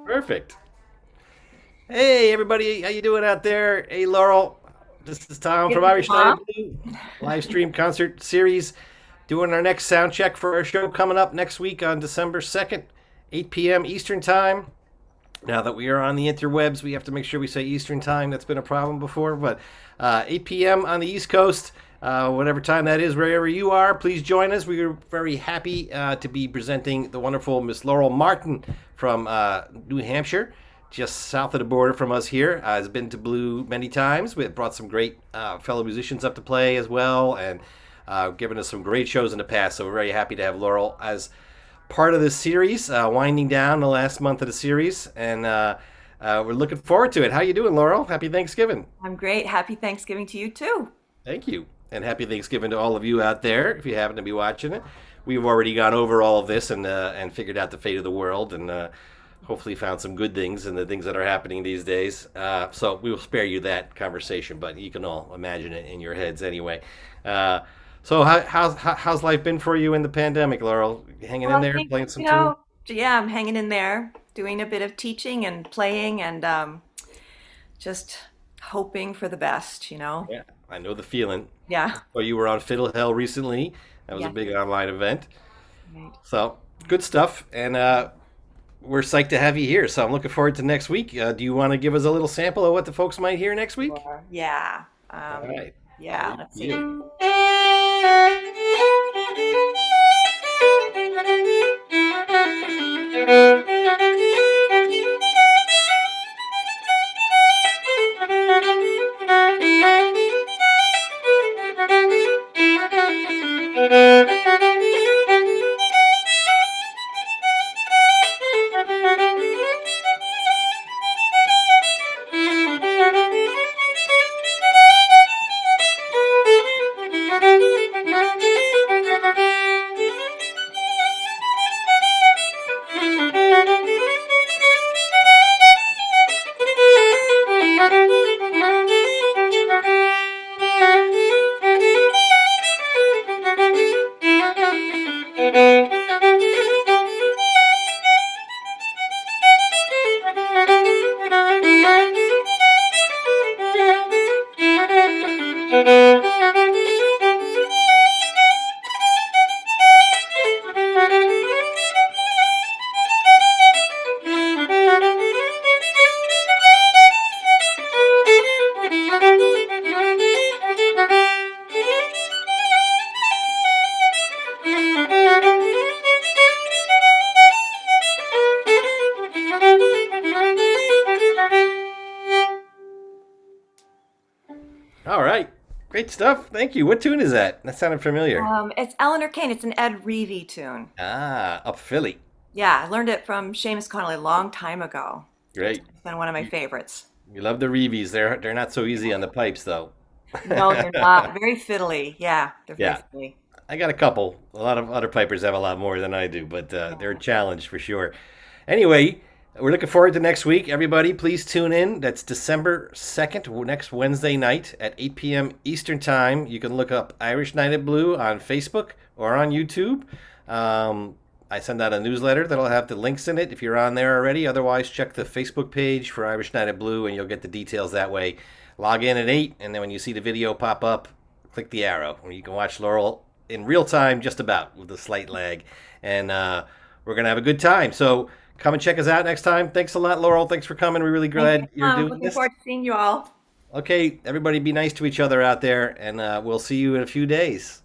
Perfect. Hey, everybody, how you doing out there? Hey, Laurel. This is Tom from Irish Night Huh? of Blue, live stream concert series. Doing our next sound check for our show coming up next week on December 2nd, 8 p.m. Eastern Time. Now that we are on the interwebs, we have to make sure we say Eastern Time. That's been a problem before, but 8 p.m. on the East Coast, whatever time that is, wherever you are, please join us. We are very happy to be presenting the wonderful Miss Laurel Martin from New Hampshire, just south of the border from us here. Has been to Blue many times. We have brought some great fellow musicians up to play as well, and given us some great shows in the past. So we're very happy to have Laurel as part of this series, winding down the last month of the series, and we're looking forward to it. How you doing, Laurel? Happy Thanksgiving. I'm great. Happy Thanksgiving to you too. Thank you, and happy Thanksgiving to all of you out there. If you happen to be watching it, we've already gone over all of this and figured out the fate of the world, and hopefully found some good things and the things that are happening these days. So we will spare you that conversation, but you can all imagine it in your heads anyway. Uh, so how's life been for you in the pandemic, Laurel? Hanging Well, in I there, think, playing some tunes? yeah, I'm hanging in there, doing a bit of teaching and playing and just hoping for the best. Yeah, I know the feeling. Yeah. Well, you were on Fiddle Hell recently. That was a Yeah. big online event. Right. So good stuff, and we're psyched to have you here. So I'm looking forward to next week. Do you want to give us a little sample of what the folks might hear next week? Sure. Yeah. All right. Yeah, Over let's to see. you. All right. Great stuff. Thank you. What tune is that? That sounded familiar. It's Eleanor Kane. It's an Ed Reevy tune. Ah, up Philly. Yeah, I learned it from Seamus Connolly a long time ago. It's Great. been one of my You, favorites. you love the Reeves. They're not so easy on the pipes though. No, they're not. Very fiddly. Yeah, they're very Yeah, fiddly. I got a couple. A lot of other pipers have a lot more than I do, but they're a challenge for sure. Anyway, we're looking forward to next week. Everybody, please tune in. That's December 2nd, next Wednesday night at 8 p.m. Eastern Time. You can look up Irish Night at Blue on Facebook or on YouTube. I send out a newsletter that'll have the links in it if you're on there already. Otherwise, check the Facebook page for Irish Night at Blue and you'll get the details that way. log in at 8, and then when you see the video pop up, click the arrow, and you can watch Laurel in real time, just about, with a slight lag. And we're going to have a good time. So come and check us out next time. Thanks a lot, Laurel. Thanks for coming. We're really Thank you. glad you're doing Looking this. forward to seeing you all. Okay, everybody be nice to each other out there, and we'll see you in a few days.